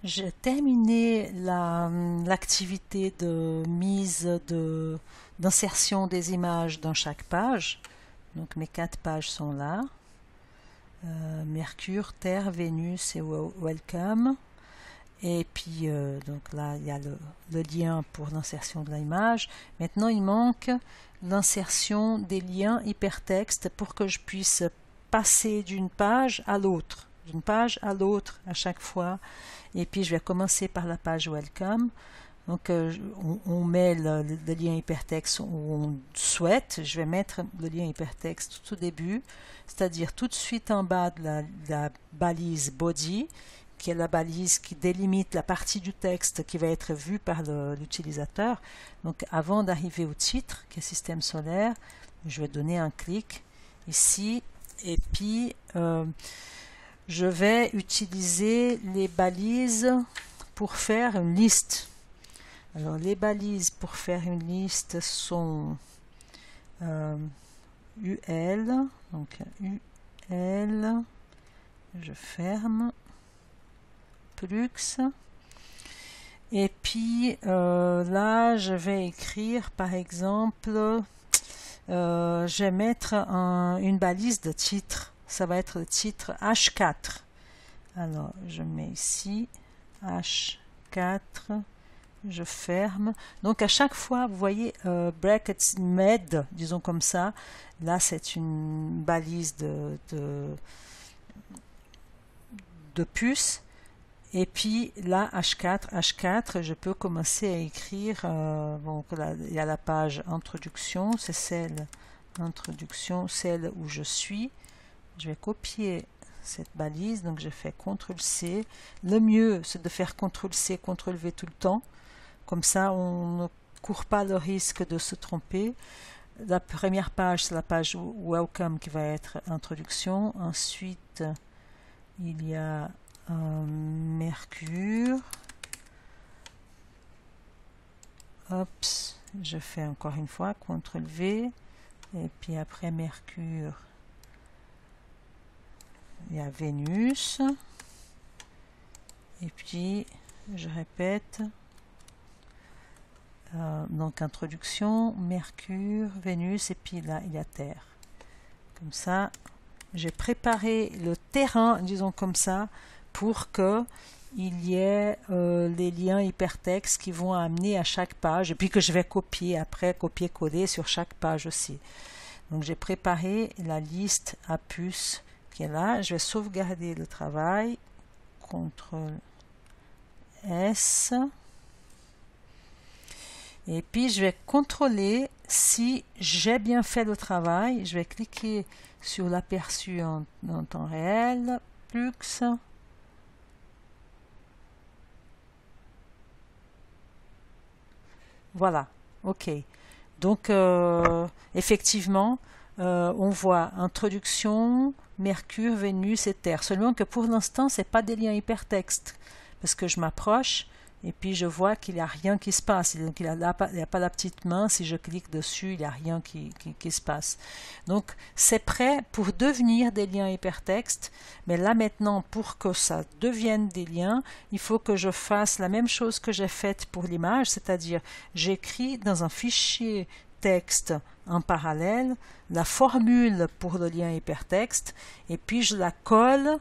J'ai terminé l'activité de mise d'insertion des images dans chaque page. Donc mes 4 pages sont là. Mercure, Terre, Vénus et Welcome. Et puis donc là il y a le lien pour l'insertion de l'image. Maintenant il manque l'insertion des liens hypertextes pour que je puisse passer d'une page à l'autre à chaque fois. Et puis je vais commencer par la page Welcome. Donc on met le lien hypertexte où on souhaite. Je vais mettre le lien hypertexte tout au début, c'est-à-dire tout de suite en bas de la balise Body, qui est la balise qui délimite la partie du texte qui va être vue par l'utilisateur. Donc avant d'arriver au titre, qui est Système solaire, je vais donner un clic ici, et puis je vais utiliser les balises pour faire une liste. Alors les balises pour faire une liste sont UL, donc UL, je ferme, Plux, et puis là je vais écrire par exemple, je vais mettre une balise de titre, ça va être le titre H4. Alors je mets ici H4, je ferme. Donc à chaque fois, vous voyez, brackets med, disons comme ça, là c'est une balise de puce. Et puis là, H4, je peux commencer à écrire, donc là, il y a la page introduction, c'est celle introduction, celle où je suis. Je vais copier cette balise, donc je fais CTRL-C. Le mieux, c'est de faire CTRL-C, CTRL-V tout le temps. Comme ça, on ne court pas le risque de se tromper. La première page, c'est la page Welcome qui va être introduction. Ensuite, il y a Mercure. Oups, je fais encore une fois CTRL-V. Et puis après Mercure, il y a Vénus. Et puis, je répète. Donc introduction, Mercure, Vénus, et puis là il y a Terre. Comme ça, j'ai préparé le terrain, disons comme ça, pour que il y ait les liens hypertextes qui vont amener à chaque page, et puis que je vais copier après, copier-coller sur chaque page aussi. Donc j'ai préparé la liste à puce qui est là. Je vais sauvegarder le travail, CTRL S. Et puis je vais contrôler si j'ai bien fait le travail. Je vais cliquer sur l'aperçu en temps réel, Plux. Voilà, ok. Donc effectivement, on voit introduction, Mercure, Vénus et Terre. Seulement que pour l'instant, ce n'est pas des liens hypertextes. Parce que je m'approche et puis je vois qu'il n'y a rien qui se passe. Donc il n'y a pas la petite main. Si je clique dessus, il n'y a rien qui se passe. Donc c'est prêt pour devenir des liens hypertextes. Mais là maintenant, pour que ça devienne des liens, il faut que je fasse la même chose que j'ai faite pour l'image. C'est-à-dire, j'écris dans un fichier texte en parallèle la formule pour le lien hypertexte et puis je la colle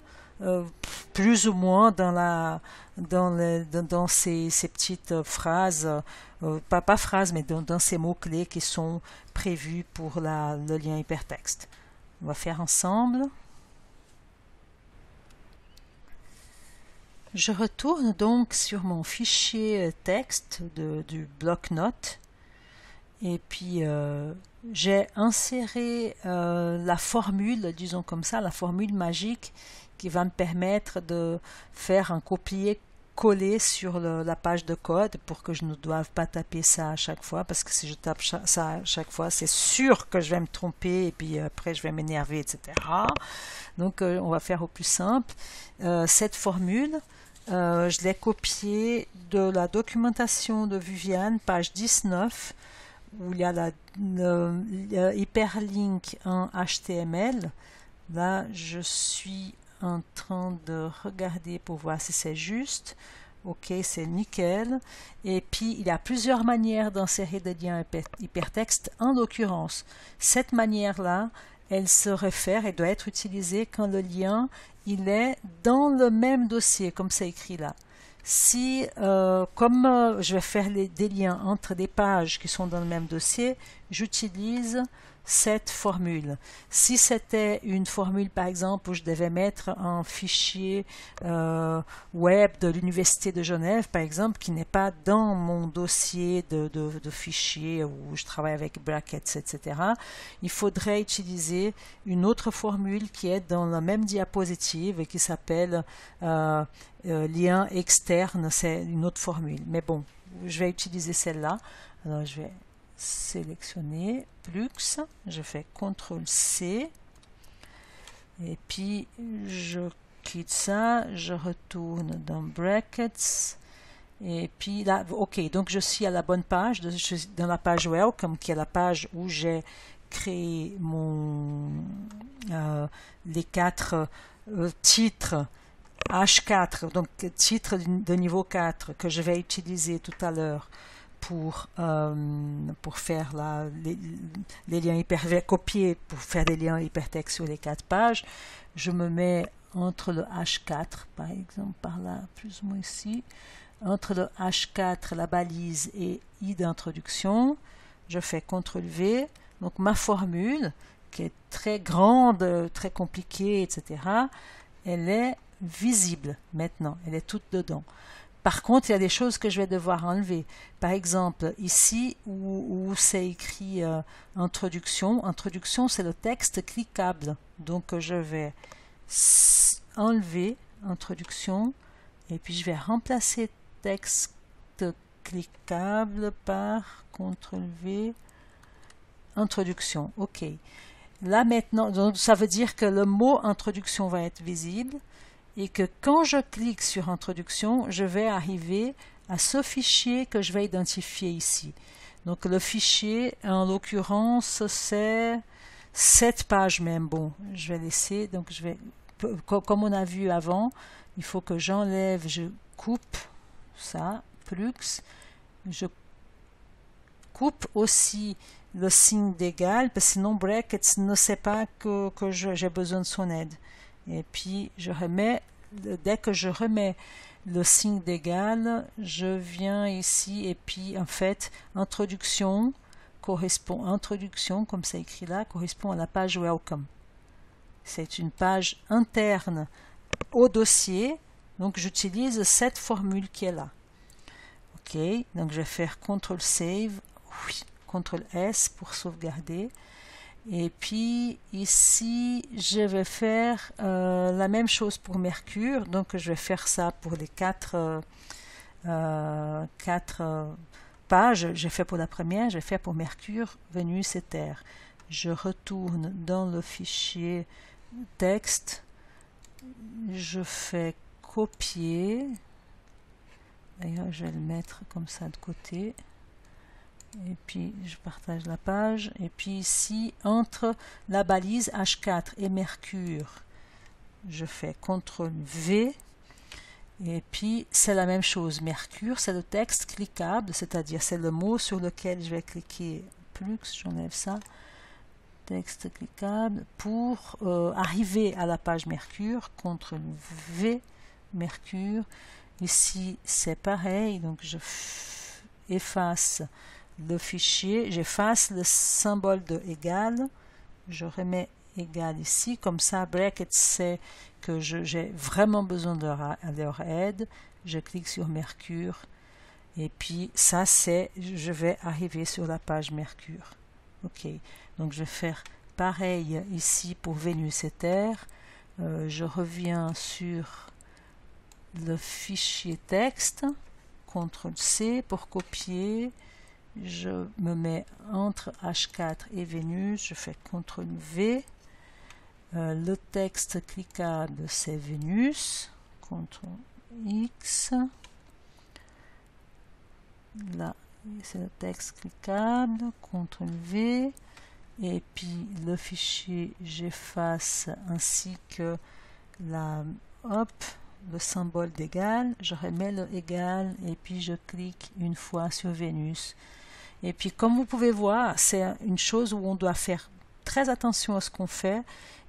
plus ou moins dans ces petites phrases, pas phrases, mais dans ces mots-clés qui sont prévus pour le lien hypertexte. On va faire ensemble. Je retourne donc sur mon fichier texte du bloc-notes et puis j'ai inséré la formule, disons comme ça, la formule magique qui va me permettre de faire un copier-coller sur la page de code pour que je ne doive pas taper ça à chaque fois, parce que si je tape ça à chaque fois, c'est sûr que je vais me tromper et puis après je vais m'énerver, etc. Donc on va faire au plus simple. Cette formule, je l'ai copiée de la documentation de Viviane, page 19, où il y a le hyperlink en HTML. Là, je suis en train de regarder pour voir si c'est juste. ok, c'est nickel. Et puis il y a plusieurs manières d'insérer des liens hypertextes. En l'occurrence, cette manière-là, elle se réfère et doit être utilisée quand le lien il est dans le même dossier, comme c'est écrit là. Si, comme je vais faire des liens entre des pages qui sont dans le même dossier, j'utilise cette formule. Si c'était une formule, par exemple, où je devais mettre un fichier web de l'Université de Genève, par exemple, qui n'est pas dans mon dossier de fichiers où je travaille avec brackets, etc., il faudrait utiliser une autre formule qui est dans la même diapositive et qui s'appelle lien externe, c'est une autre formule. Mais bon, je vais utiliser celle-là. Alors, je vais sélectionner Plux, je fais CTRL-C et puis je quitte ça, je retourne dans Brackets et puis là, ok, donc je suis à la bonne page, je suis dans la page Welcome qui est la page où j'ai créé les 4 titres H4, donc titre de niveau 4 que je vais utiliser tout à l'heure pour faire les liens copier pour faire des liens hypertextes sur les 4 pages. Je me mets entre le H4, par exemple, par là, plus ou moins ici, entre le H4, la balise et I d'introduction. Je fais CTRL-V. Donc ma formule, qui est très grande, très compliquée, etc., elle est visible maintenant, elle est toute dedans. Par contre, il y a des choses que je vais devoir enlever. Par exemple, ici où c'est écrit introduction, introduction c'est le texte cliquable. Donc je vais enlever introduction et puis je vais remplacer texte cliquable par CTRL-V introduction. Ok. Là maintenant, donc, ça veut dire que le mot introduction va être visible et que quand je clique sur introduction, je vais arriver à ce fichier que je vais identifier ici. Donc le fichier, en l'occurrence, c'est cette page même. Bon, je vais laisser, donc je vais, comme on a vu avant, il faut que j'enlève, je coupe ça, Plux, je coupe aussi le signe d'égal, parce que sinon Brackets ne sait pas que j'ai besoin de son aide. Et puis je remets, dès que je remets le signe d'égal, je viens ici et puis en fait introduction correspond, introduction comme c'est écrit là, correspond à la page Welcome. C'est une page interne au dossier, donc j'utilise cette formule qui est là. Ok, donc je vais faire CTRL Save, oui, CTRL S pour sauvegarder. Et puis ici, je vais faire la même chose pour Mercure. Donc je vais faire ça pour les 4 pages. J'ai fait pour la première, je vais faire pour Mercure, Vénus et Terre. Je retourne dans le fichier texte. Je fais copier. D'ailleurs, je vais le mettre comme ça de côté. Et puis je partage la page, et puis ici entre la balise H4 et Mercure je fais CTRL-V et puis c'est la même chose. Mercure c'est le texte cliquable, c'est-à-dire c'est le mot sur lequel je vais cliquer. Plux, j'enlève ça, texte cliquable pour arriver à la page Mercure. CTRL-V, Mercure. Ici c'est pareil, donc je efface le fichier, j'efface le symbole de égal, je remets égal ici, comme ça Bracket sait que j'ai vraiment besoin de leur aide, je clique sur Mercure et puis ça c'est, je vais arriver sur la page Mercure. Ok, donc je vais faire pareil ici pour Vénus et Terre, je reviens sur le fichier texte, CTRL-C pour copier, je me mets entre H4 et Vénus, je fais CTRL-V, le texte cliquable c'est Vénus, CTRL-X, là c'est le texte cliquable, CTRL-V, et puis le fichier j'efface ainsi que la, hop, le symbole d'égal, je remets le égal et puis je clique une fois sur Vénus. Et puis comme vous pouvez voir, c'est une chose où on doit faire très attention à ce qu'on fait,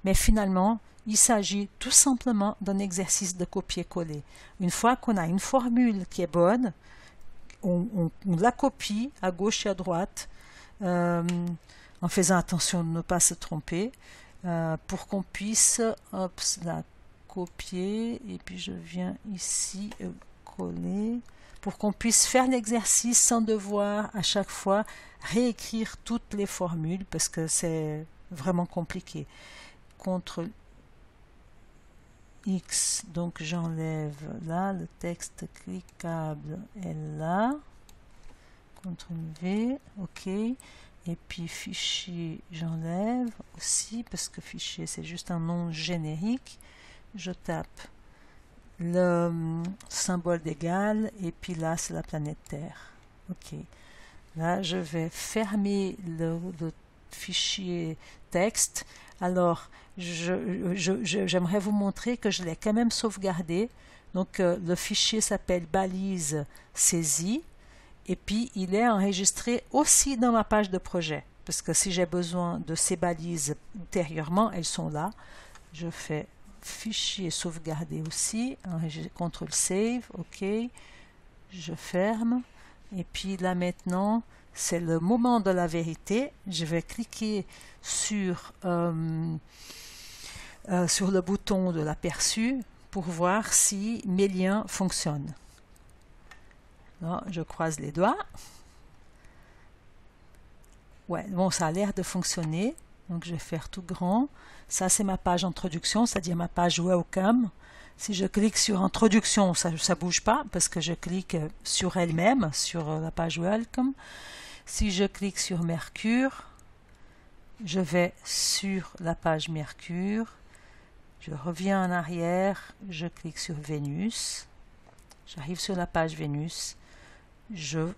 mais finalement, il s'agit tout simplement d'un exercice de copier-coller. Une fois qu'on a une formule qui est bonne, on la copie à gauche et à droite, en faisant attention de ne pas se tromper, pour qu'on puisse la copier, et puis je viens ici coller, pour qu'on puisse faire l'exercice sans devoir à chaque fois réécrire toutes les formules, parce que c'est vraiment compliqué. CTRL X, donc j'enlève là, le texte cliquable est là, CTRL V, ok, et puis fichier j'enlève aussi, parce que fichier c'est juste un nom générique, je tape le symbole d'égal, et puis là c'est la planète Terre, ok, là je vais fermer le fichier texte. Alors j'aimerais vous montrer que je l'ai quand même sauvegardé. Donc le fichier s'appelle balise saisie, et puis il est enregistré aussi dans ma page de projet, parce que si j'ai besoin de ces balises ultérieurement, elles sont là. Je fais fichier sauvegarder aussi, CTRL save, ok, je ferme, et puis là maintenant c'est le moment de la vérité. Je vais cliquer sur le bouton de l'aperçu pour voir si mes liens fonctionnent. Là, je croise les doigts. Ouais, bon, ça a l'air de fonctionner. Donc, je vais faire tout grand. Ça, c'est ma page introduction, c'est-à-dire ma page Welcome. Si je clique sur Introduction, ça ne bouge pas parce que je clique sur elle-même, sur la page Welcome. Si je clique sur Mercure, je vais sur la page Mercure. Je reviens en arrière, je clique sur Vénus. J'arrive sur la page Vénus. Je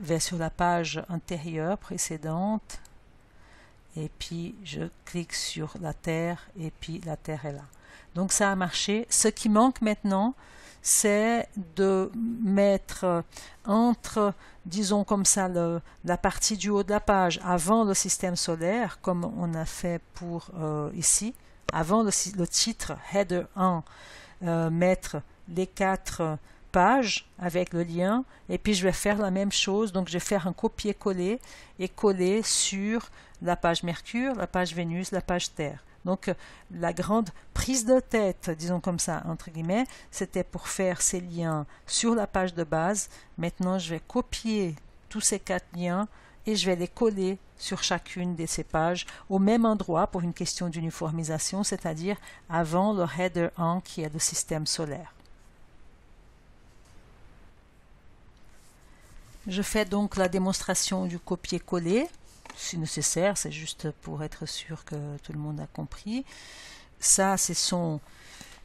vais sur la page antérieure, précédente. Et puis je clique sur la Terre, et puis la Terre est là. Donc ça a marché. Ce qui manque maintenant, c'est de mettre entre, disons comme ça, la partie du haut de la page avant le système solaire, comme on a fait pour ici, avant le titre Header 1, mettre les 4 pages avec le lien, et puis je vais faire la même chose. Donc je vais faire un copier-coller et coller sur la page Mercure, la page Vénus, la page Terre. Donc la grande prise de tête, disons comme ça, entre guillemets, c'était pour faire ces liens sur la page de base. Maintenant, je vais copier tous ces 4 liens et je vais les coller sur chacune de ces pages au même endroit pour une question d'uniformisation, c'est-à-dire avant le header 1 qui est le système solaire. Je fais donc la démonstration du copier-coller. Si nécessaire, c'est juste pour être sûr que tout le monde a compris. Ça, ce sont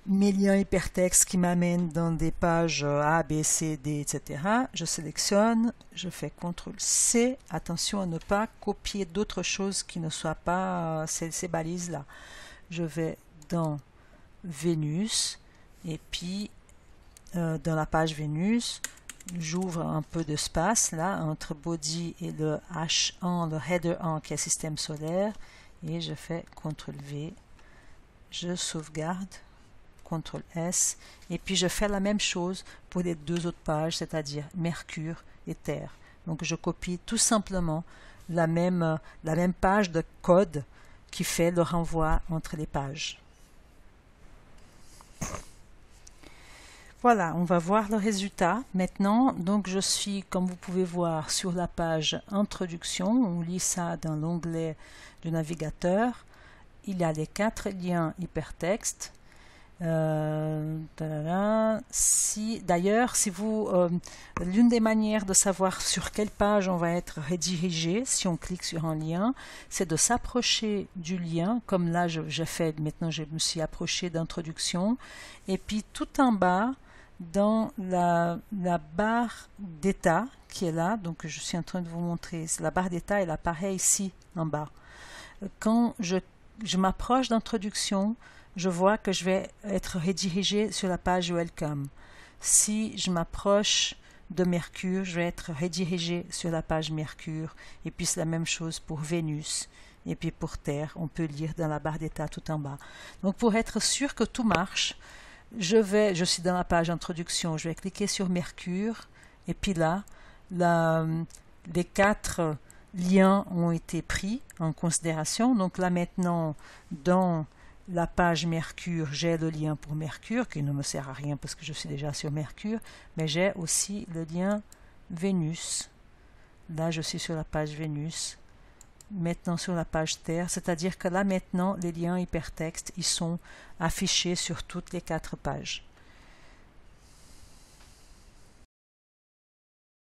mes liens hypertextes qui m'amènent dans des pages A, B, C, D, etc. Je sélectionne, je fais CTRL-C. Attention à ne pas copier d'autres choses qui ne soient pas ces balises-là. Je vais dans Vénus, et puis dans la page Vénus, j'ouvre un peu d'espace là entre body et le H1, le header 1 qui est système solaire, et je fais CTRL V, je sauvegarde, CTRL S, et puis je fais la même chose pour les 2 autres pages, c'est-à-dire Mercure et Terre. Donc je copie tout simplement la même page de code qui fait le renvoi entre les pages. Voilà, on va voir le résultat maintenant. Donc je suis, comme vous pouvez voir, sur la page Introduction. On lit ça dans l'onglet du navigateur. Il y a les 4 liens hypertextes. D'ailleurs, si vous, l'une des manières de savoir sur quelle page on va être redirigé, si on clique sur un lien, c'est de s'approcher du lien, comme là j'ai fait, maintenant je me suis approché d'introduction, et puis tout en bas, dans la barre d'état qui est là, donc je suis en train de vous montrer, la barre d'état, elle apparaît ici en bas. Quand je m'approche d'introduction, je vois que je vais être redirigé sur la page Welcome. Si je m'approche de Mercure, je vais être redirigé sur la page Mercure. Et puis c'est la même chose pour Vénus. Et puis pour Terre, on peut lire dans la barre d'état tout en bas. Donc pour être sûr que tout marche, je suis dans la page Introduction, je vais cliquer sur Mercure. Et puis là, les 4 liens ont été pris en considération. Donc là maintenant, dans la page Mercure, j'ai le lien pour Mercure, qui ne me sert à rien parce que je suis déjà sur Mercure, mais j'ai aussi le lien Vénus. Là, je suis sur la page Vénus. Maintenant sur la page Terre, c'est-à-dire que là maintenant, les liens hypertextes, ils sont affichés sur toutes les 4 pages.